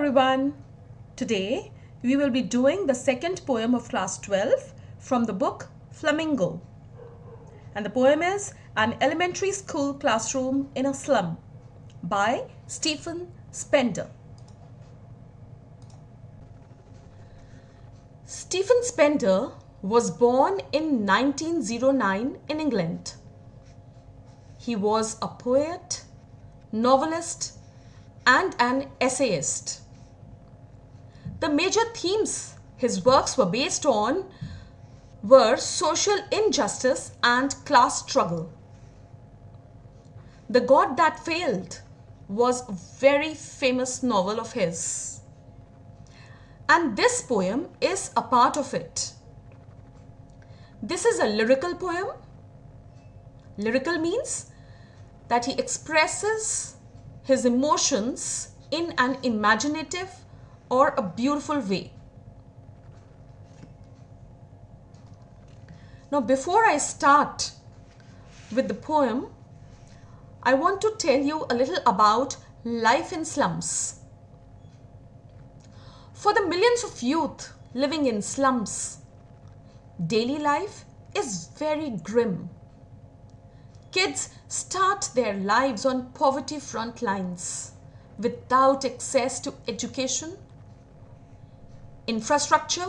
everyone. Today we will be doing the second poem of class 12 from the book Flamingo. And the poem is An Elementary School Classroom in a Slum by Stephen Spender. Stephen Spender was born in 1909 in England. He was a poet, novelist, and an essayist. The major themes his works were based on were social injustice and class struggle. The God That Failed was a very famous novel of his. And this poem is a part of it. This is a lyrical poem. Lyrical means that he expresses his emotions in an imaginative or a beautiful way. Now, before I start with the poem, I want to tell you a little about life in slums. For the millions of youth living in slums, daily life is very grim. Kids start their lives on poverty front lines without access to education, infrastructure,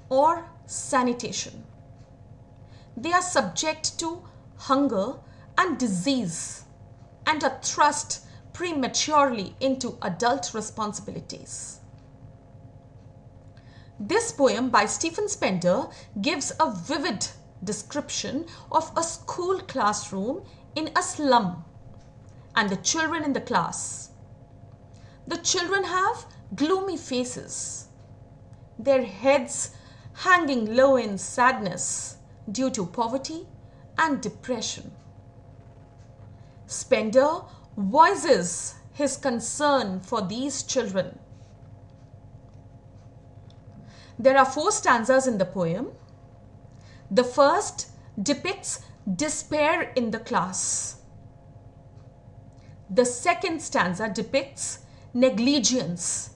or sanitation. They are subject to hunger and disease and are thrust prematurely into adult responsibilities. This poem by Stephen Spender gives a vivid description of a school classroom in a slum and the children in the class. The children have gloomy faces, their heads hanging low in sadness due to poverty and depression. Spender voices his concern for these children. There are 4 stanzas in the poem. The first depicts despair in the class. The second stanza depicts negligence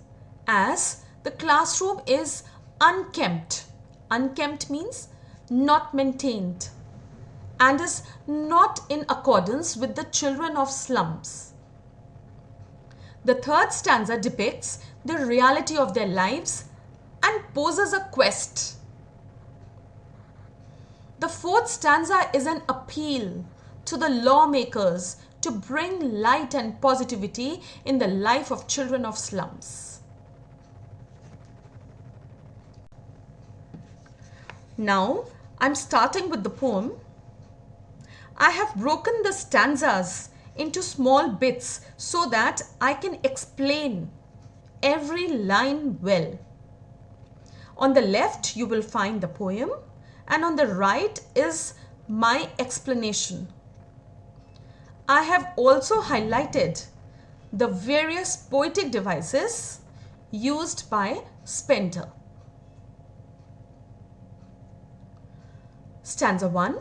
as the classroom is unkempt. Unkempt means not maintained and is not in accordance with the children of slums. The third stanza depicts the reality of their lives and poses a quest. The fourth stanza is an appeal to the lawmakers to bring light and positivity in the life of children of slums. Now, I'm starting with the poem. I have broken the stanzas into small bits so that I can explain every line well. On the left, you will find the poem, and on the right is my explanation. I have also highlighted the various poetic devices used by Spender. Stanza 1.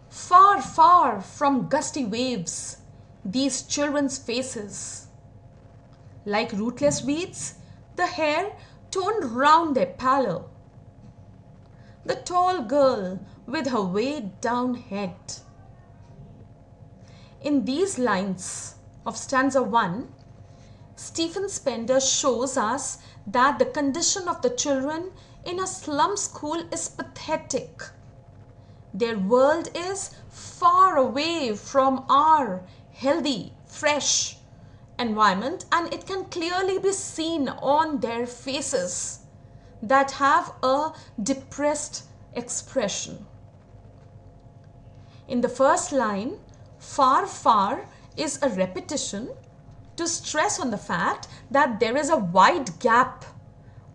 Far, far from gusty waves, these children's faces, like rootless weeds, the hair toned round their pallor. The tall girl with her weighed down head. In these lines of stanza 1, Stephen Spender shows us that the condition of the children in a slum school is pathetic. Their world is far away from our healthy, fresh environment, and it can clearly be seen on their faces that have a depressed expression. In the first line, far, far is a repetition to stress on the fact that there is a wide gap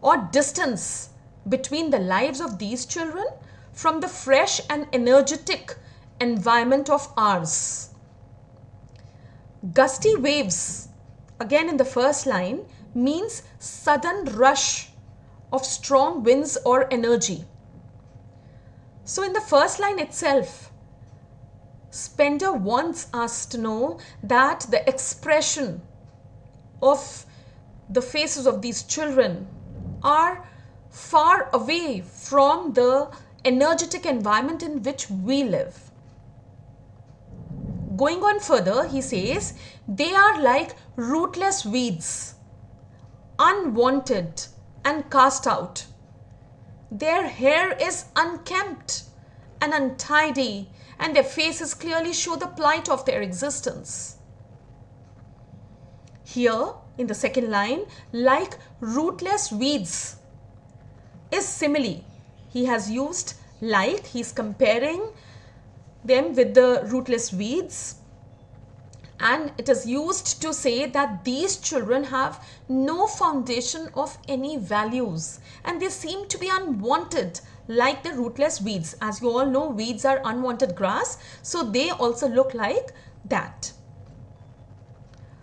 or distance between the lives of these children from the fresh and energetic environment of ours. Gusty waves, again in the first line, means sudden rush of strong winds or energy. So in the first line itself, Spender wants us to know that the expression of the faces of these children are far away from the energetic environment in which we live. Going on further, he says, they are like rootless weeds, unwanted and cast out. Their hair is unkempt and untidy, and their faces clearly show the plight of their existence. Here, in the second line, like rootless weeds is simile. He has used like, he's comparing them with the rootless weeds, and it is used to say that these children have no foundation of any values and they seem to be unwanted like the rootless weeds. As you all know, weeds are unwanted grass, so they also look like that.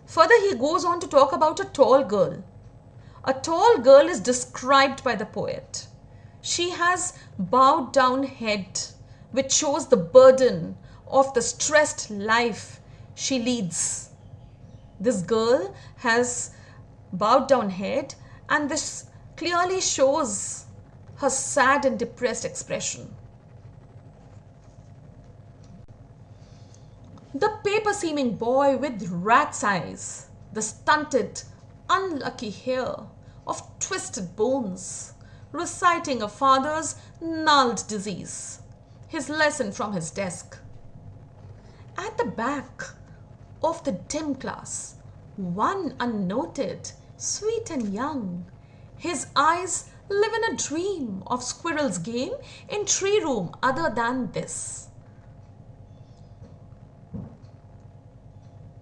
Further, he goes on to talk about a tall girl. A tall girl is described by the poet. She has bowed down head, which shows the burden of the stressed life she leads. This girl has bowed down head, and this clearly shows her sad and depressed expression. The paper-seeming boy with rat's eyes, the stunted, unlucky hair of twisted bones, reciting a father's gnarled disease, his lesson from his desk. At the back of the dim class, one unnoted, sweet and young, his eyes live in a dream of squirrel's game in tree room other than this.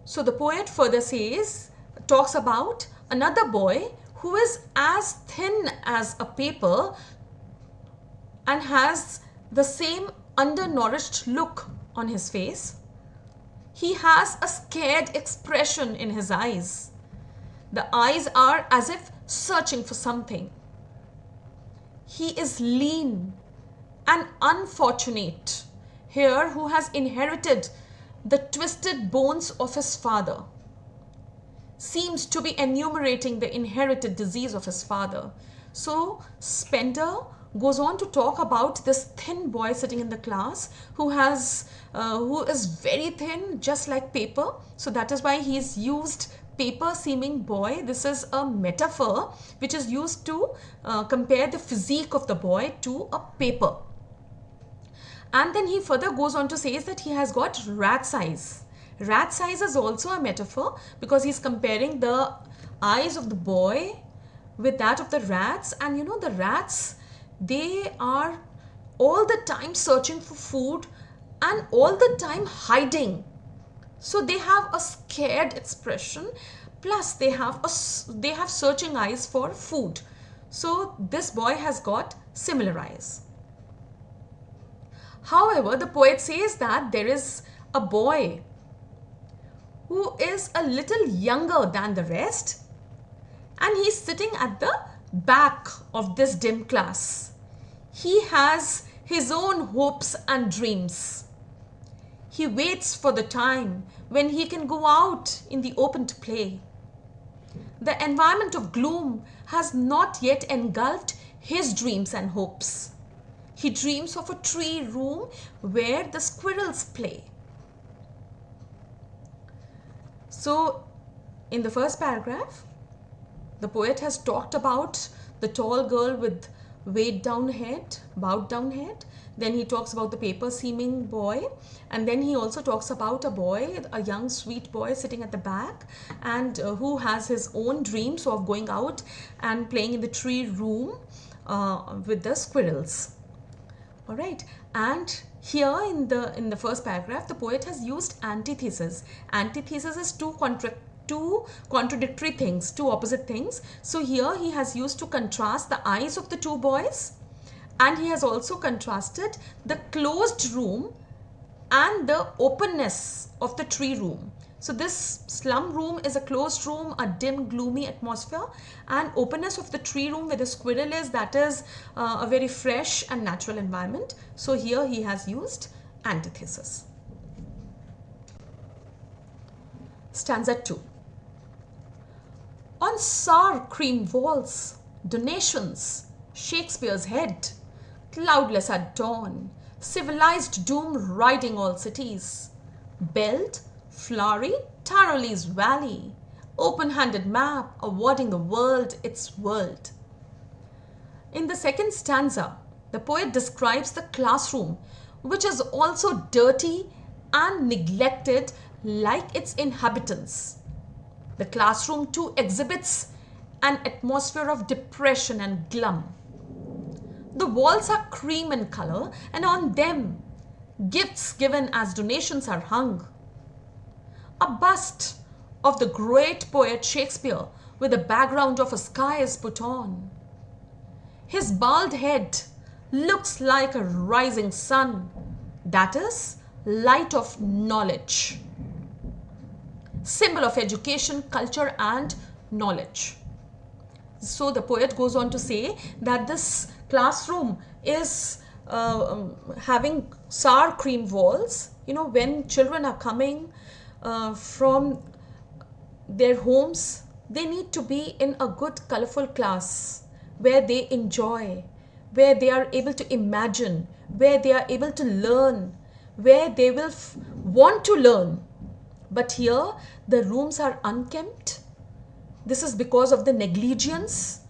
So the poet further talks about another boy who is as thin as a paper and has the same undernourished look on his face. He has a scared expression in his eyes. The eyes are as if searching for something. He is lean and unfortunate here, who has inherited the twisted bones of his father. Seems to be enumerating the inherited disease of his father. So Spender goes on to talk about this thin boy sitting in the class who is very thin, just like paper. So that is why he's used paper seeming boy. This is a metaphor which is used to compare the physique of the boy to a paper. And then he further goes on to say that he has got rat's eyes. Rat's eyes is also a metaphor because he's comparing the eyes of the boy with that of the rats. And you know, the rats, they are all the time searching for food and all the time hiding. So they have a scared expression, plus they have searching eyes for food. So this boy has got similar eyes. However, the poet says that there is a boy who is a little younger than the rest, and he's sitting at the back of this dim class. He has his own hopes and dreams. He waits for the time when he can go out in the open to play. The environment of gloom has not yet engulfed his dreams and hopes. He dreams of a tree room where the squirrels play. So, in the first paragraph, the poet has talked about the tall girl with bowed down head. Then he talks about the paper-seeming boy. And then he also talks about a boy, a young sweet boy sitting at the back and who has his own dreams of going out and playing in the tree room with the squirrels. All right, and here in the first paragraph, the poet has used antithesis. Antithesis is two contradictory things, two opposite things. So here he has used to contrast the eyes of the two boys, and he has also contrasted the closed room and the openness of the tree room. So this slum room is a closed room, a dim, gloomy atmosphere, and openness of the tree room where the squirrel is, that is a very fresh and natural environment. So here he has used antithesis. Stanza 2. On sour cream walls, donations, Shakespeare's head, cloudless at dawn, civilized doom riding all cities, belt, flowery, Tyrolese valley, open-handed map awarding the world its world. In the second stanza, the poet describes the classroom, which is also dirty and neglected like its inhabitants. The classroom too exhibits an atmosphere of depression and glum. The walls are cream in color, and on them gifts given as donations are hung. A bust of the great poet Shakespeare with a background of a sky is put on. His bald head looks like a rising sun, that is, light of knowledge, symbol of education, culture and knowledge. So the poet goes on to say that this classroom is having sour cream walls. When children are coming from their homes, they need to be in a good colorful class where they enjoy, where they are able to imagine, where they are able to learn, where they will want to learn. But here the rooms are unkempt. This is because of the negligence.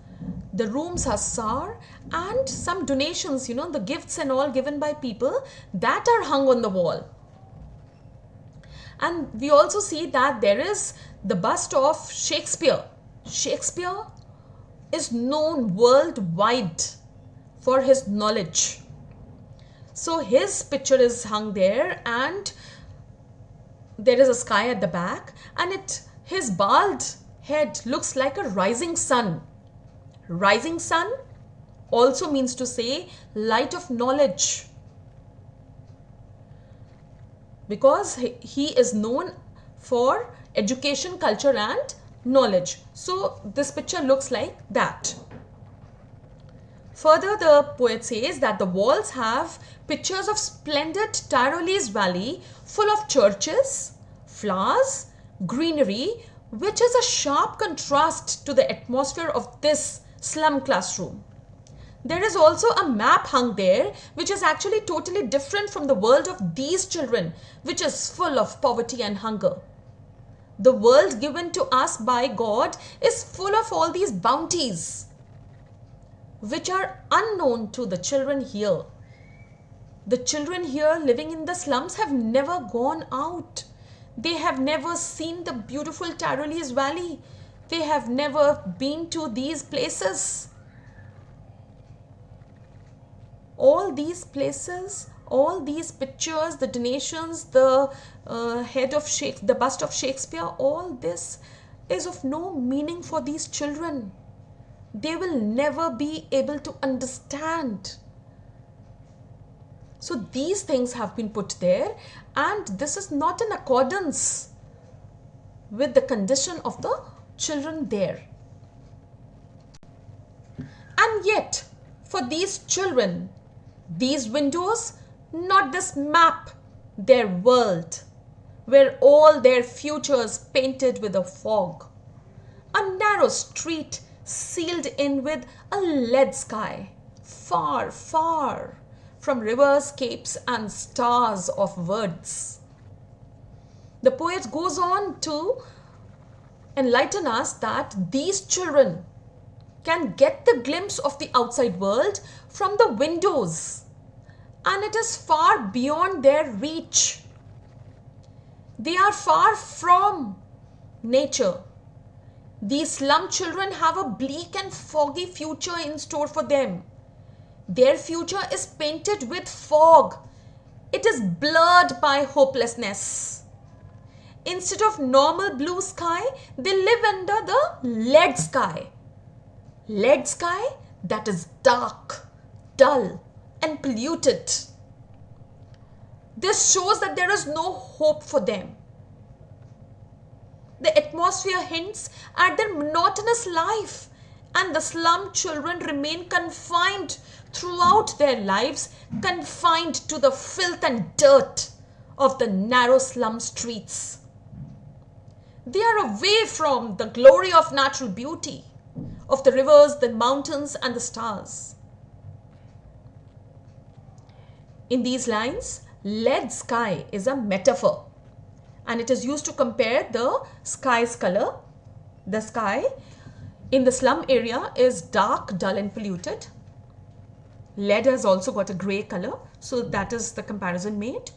The rooms are sour, and some donations, the gifts and all given by people, that are hung on the wall. And we also see that there is the bust of Shakespeare. Shakespeare is known worldwide for his knowledge. So his picture is hung there, and there is a sky at the back, and his bald head looks like a rising sun. Rising sun also means to say light of knowledge, because he is known for education, culture and knowledge. So this picture looks like that. Further, the poet says that the walls have pictures of splendid Tyrolese valley full of churches, flowers, greenery, which is a sharp contrast to the atmosphere of this slum classroom. There is also a map hung there, which is actually totally different from the world of these children, which is full of poverty and hunger. The world given to us by God is full of all these bounties, which are unknown to the children here. The children here living in the slums have never gone out. They have never seen the beautiful Tyrolese valley. They have never been to these places. All these places, all these pictures, the donations, the the bust of Shakespeare, all this is of no meaning for these children. They will never be able to understand. So these things have been put there, and this is not in accordance with the condition of the children there. And yet, for these children, these windows, not this map, their world, where all their futures painted with a fog. A narrow street sealed in with a lead sky, far, far from rivers, capes and stars of words. The poet goes on to enlighten us that these children can get the glimpse of the outside world from the windows, and it is far beyond their reach. They are far from nature. These slum children have a bleak and foggy future in store for them. Their future is painted with fog. It is blurred by hopelessness. Instead of normal blue sky, they live under the lead sky. Lead sky that is dark, dull and polluted. This shows that there is no hope for them. The atmosphere hints at their monotonous life, and the slum children remain confined throughout their lives, confined to the filth and dirt of the narrow slum streets. They are away from the glory of natural beauty, of the rivers, the mountains, and the stars. In these lines, lead sky is a metaphor, and it is used to compare the sky's color. The sky in the slum area is dark, dull, and polluted. Lead has also got a grey color, so that is the comparison made.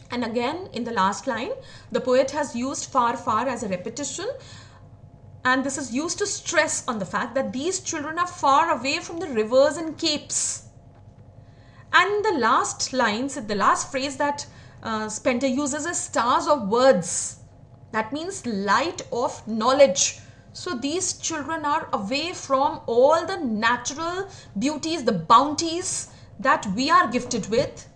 And again, in the last line, the poet has used far, far as a repetition, and this is used to stress on the fact that these children are far away from the rivers and capes. And the last lines, the last phrase that Spender uses is stars of words. That means light of knowledge. So these children are away from all the natural beauties, the bounties that we are gifted with.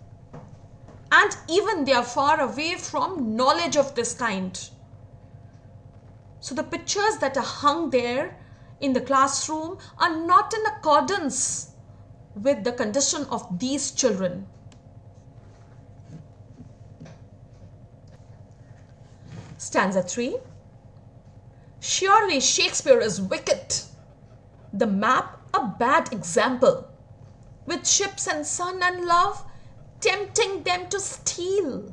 And even they are far away from knowledge of this kind. So the pictures that are hung there in the classroom are not in accordance with the condition of these children. Stanza 3. Surely Shakespeare is wicked, the map a bad example, with ships and sun and love tempting them to steal.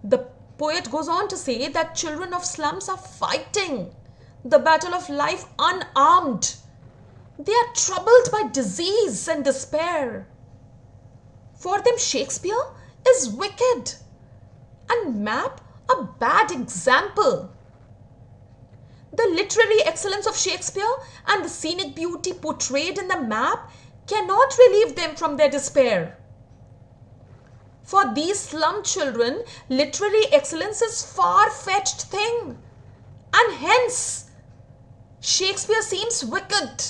The poet goes on to say that children of slums are fighting the battle of life unarmed. They are troubled by disease and despair. For them Shakespeare is wicked and map a bad example. The literary excellence of Shakespeare and the scenic beauty portrayed in the map cannot relieve them from their despair. For these slum children, literary excellence is far-fetched thing, and hence Shakespeare seems wicked.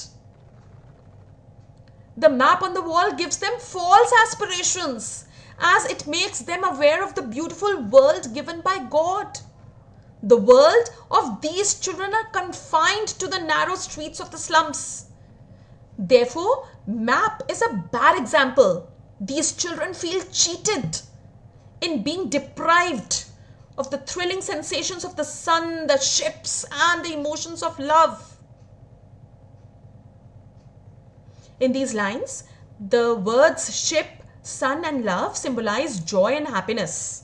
The map on the wall gives them false aspirations, as it makes them aware of the beautiful world given by God. The world of these children are confined to the narrow streets of the slums. Therefore, map is a bad example. These children feel cheated in being deprived of the thrilling sensations of the sun, the ships, and the emotions of love. In these lines, the words ship, sun, and love symbolize joy and happiness,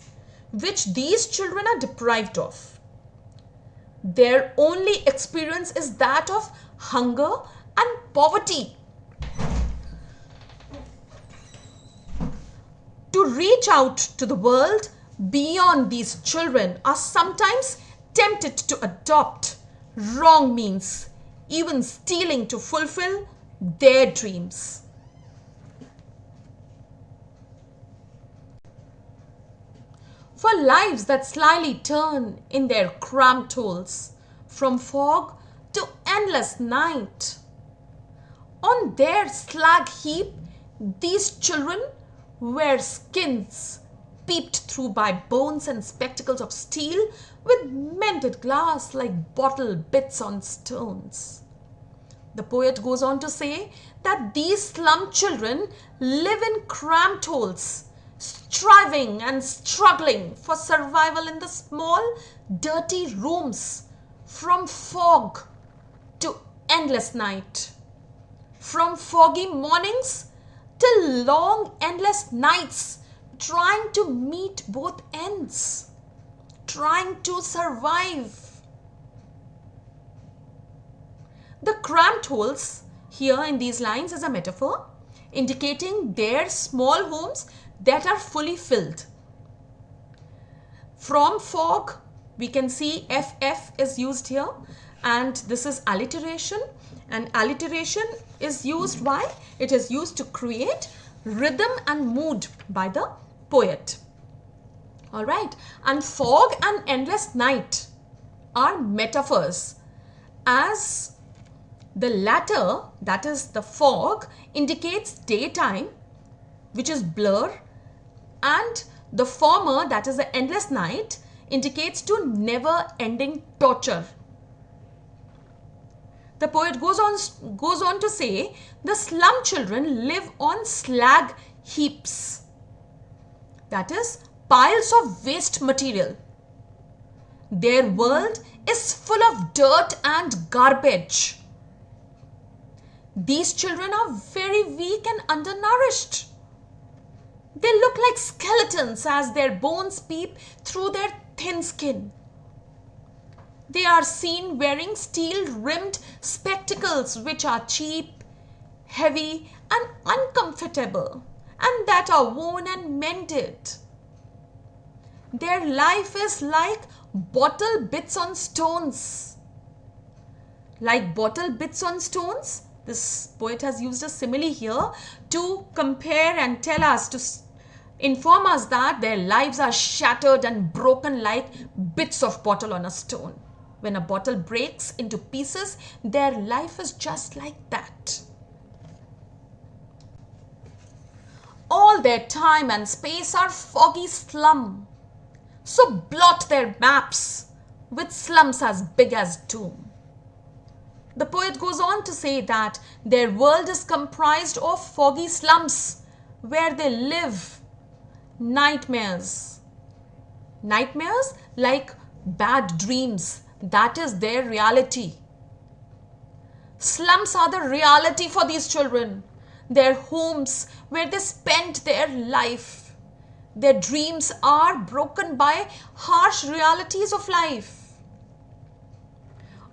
which these children are deprived of. Their only experience is that of hunger and poverty. To reach out to the world beyond, these children are sometimes tempted to adopt wrong means, even stealing to fulfill their dreams. For lives that slyly turn in their cramped holes, from fog to endless night. On their slag heap, these children wear skins peeped through by bones and spectacles of steel, with mended glass like bottle bits on stones. The poet goes on to say that these slum children live in cramped holes, striving and struggling for survival in the small, dirty rooms, from fog to endless night, from foggy mornings till long, endless nights, trying to meet both ends, trying to survive. The cramped holes here in these lines is a metaphor indicating their small homes that are fully filled. From fog, we can see FF is used here, and this is alliteration, and alliteration is used, why? It is used to create rhythm and mood by the poet. Alright, and fog and endless night are metaphors, as the latter, that is the fog, indicates daytime, which is blur, and the former, that is the endless night, indicates to never-ending torture. The poet goes on to say the slum children live on slag heaps, that is piles of waste material, Their world is full of dirt and garbage. These children are very weak and undernourished. They look like skeletons as their bones peep through their thin skin. They are seen wearing steel-rimmed spectacles which are cheap, heavy and uncomfortable, and that are worn and mended. Their life is like bottle bits on stones. Like bottle bits on stones, this poet has used a simile here to compare and tell us, to inform us that their lives are shattered and broken like bits of bottle on a stone. When a bottle breaks into pieces, their life is just like that. All their time and space are foggy slum. So blot their maps with slums as big as doom. The poet goes on to say that their world is comprised of foggy slums where they live nightmares. Nightmares like bad dreams. That is their reality. Slums are the reality for these children. Their homes where they spend their life. Their dreams are broken by harsh realities of life.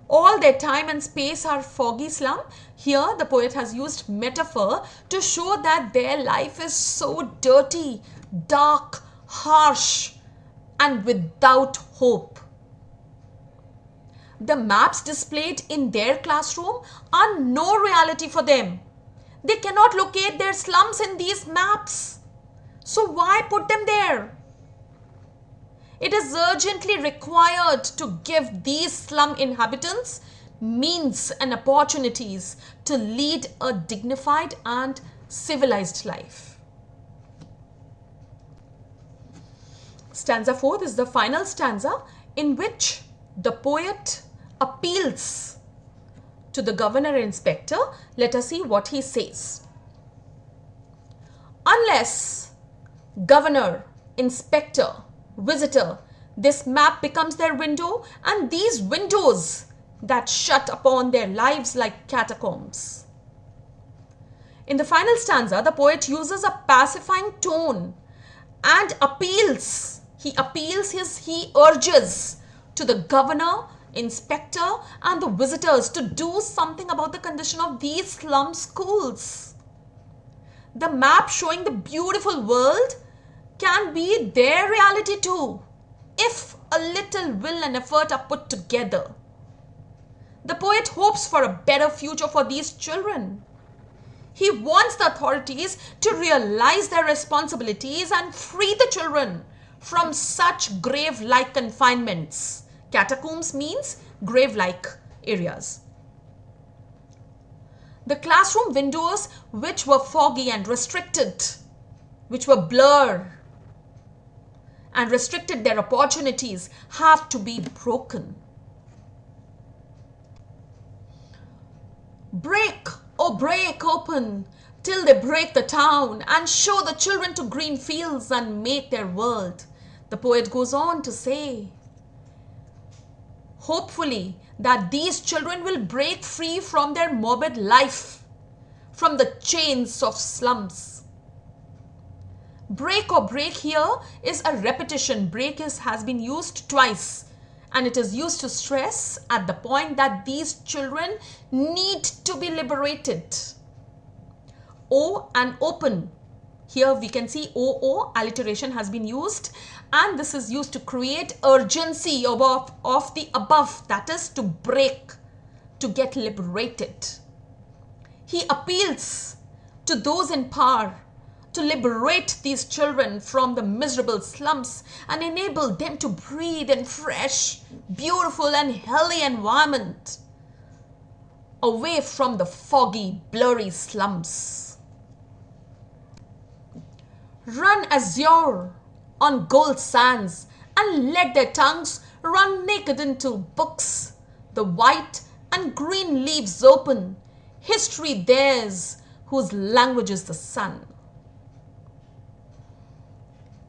All their time and space are foggy slum. Here the poet has used metaphor to show that their life is so dirty, dark, harsh, and without hope. The maps displayed in their classroom are no reality for them. They cannot locate their slums in these maps. So why put them there? It is urgently required to give these slum inhabitants means and opportunities to lead a dignified and civilized life. Stanza 4 is the final stanza in which the poet appeals to the governor and inspector. Let us see what he says. Unless governor, inspector, visitor, this map becomes their window, and these windows that shut upon their lives like catacombs. In the final stanza, the poet uses a pacifying tone and appeals. He urges to the governor, inspector, and the visitors to do something about the condition of these slum schools. The map showing the beautiful world can be their reality too, if a little will and effort are put together. The poet hopes for a better future for these children. He wants the authorities to realize their responsibilities and free the children from such grave-like confinements. Catacombs means grave-like areas. The classroom windows, which were foggy and restricted, which were blurred and restricted their opportunities, have to be broken. Break, oh break open, till they break the town and show the children to green fields and make their world. The poet goes on to say, hopefully, that these children will break free from their morbid life, from the chains of slums. Break or break here is a repetition. Break has been used twice, and it is used to stress at the point that these children need to be liberated. O and open. Here we can see O, alliteration has been used, and this is used to create urgency of the above, that is to break, to get liberated. He appeals to those in power to liberate these children from the miserable slums and enable them to breathe in fresh, beautiful and healthy environment away from the foggy, blurry slums. Run azure on gold sands and let their tongues run naked into books. The white and green leaves open, history theirs whose language is the sun.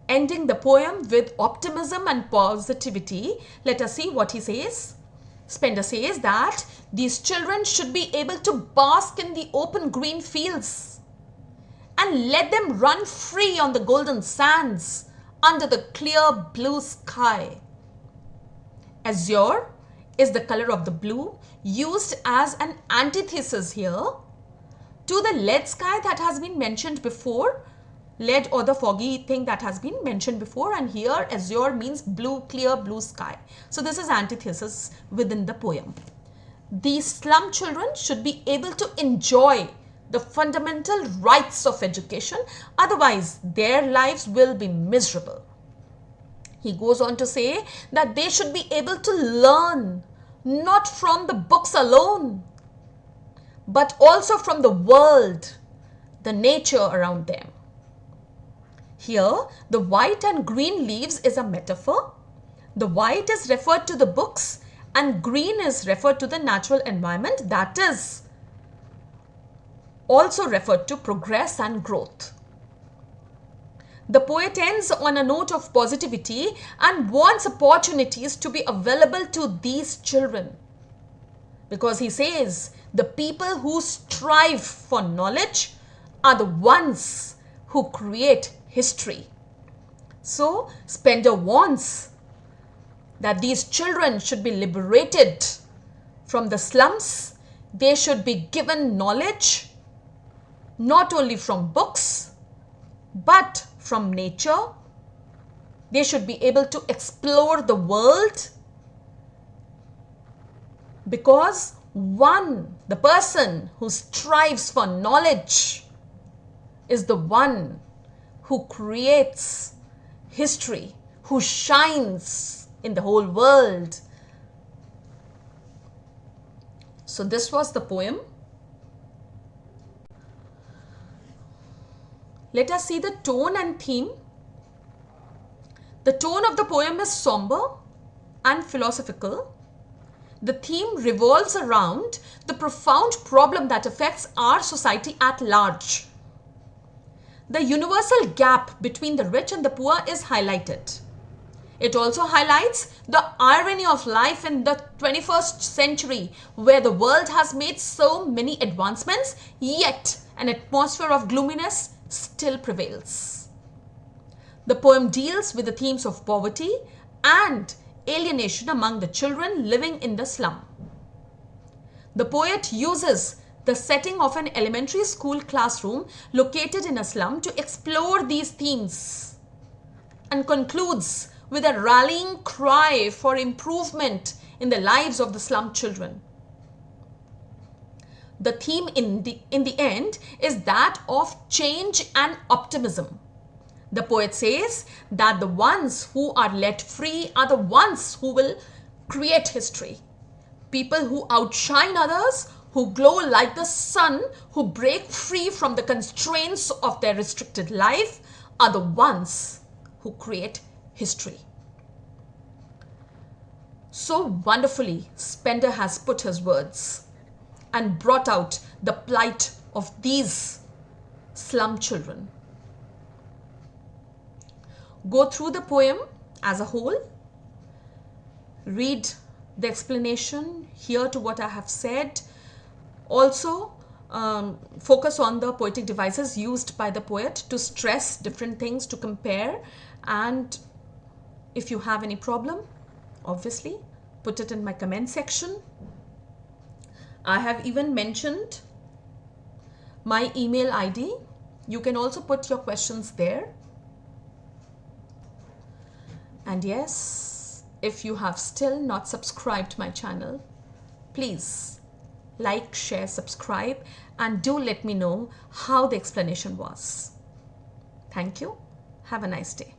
ending the poem with optimism and positivity. Let us see what he says. Spender says that these children should be able to bask in the open green fields and let them run free on the golden sands under the clear blue sky. Azure is the color of the blue, used as an antithesis here to the lead sky that has been mentioned before, lead or the foggy thing that has been mentioned before, and here azure means blue, clear blue sky. So this is antithesis within the poem. These slum children should be able to enjoy the fundamental rights of education, otherwise their lives will be miserable. He goes on to say that they should be able to learn not from the books alone, but also from the world, the nature around them. Here, the white and green leaves is a metaphor. The white is referred to the books and green is referred to the natural environment, that is also referred to progress and growth. The poet ends on a note of positivity and wants opportunities to be available to these children, because he says the people who strive for knowledge are the ones who create history. So Spender wants that these children should be liberated from the slums. They should be given knowledge not only from books but from nature. They should be able to explore the world, because the person who strives for knowledge is the one who creates history, who shines in the whole world. So this was the poem. Let us see the tone and theme. The tone of the poem is somber and philosophical. The theme revolves around the profound problem that affects our society at large. The universal gap between the rich and the poor is highlighted. It also highlights the irony of life in the 21st century, where the world has made so many advancements, yet an atmosphere of gloominess still prevails. The poem deals with the themes of poverty and alienation among the children living in the slum. The poet uses the setting of an elementary school classroom located in a slum to explore these themes, and concludes with a rallying cry for improvement in the lives of the slum children. The theme in the end is that of change and optimism. The poet says that the ones who are let free are the ones who will create history. People who outshine others, who glow like the sun, who break free from the constraints of their restricted life, are the ones who create history. So wonderfully, Spender has put his words and brought out the plight of these slum children. Go through the poem as a whole, read the explanation, hear to what I have said. Also, focus on the poetic devices used by the poet to stress different things, to compare, and if you have any problem, obviously put it in my comment section. I have even mentioned my email ID. You can also put your questions there. And yes, if you have still not subscribed my channel, please like, share, subscribe, and do let me know how the explanation was. Thank you. Have a nice day.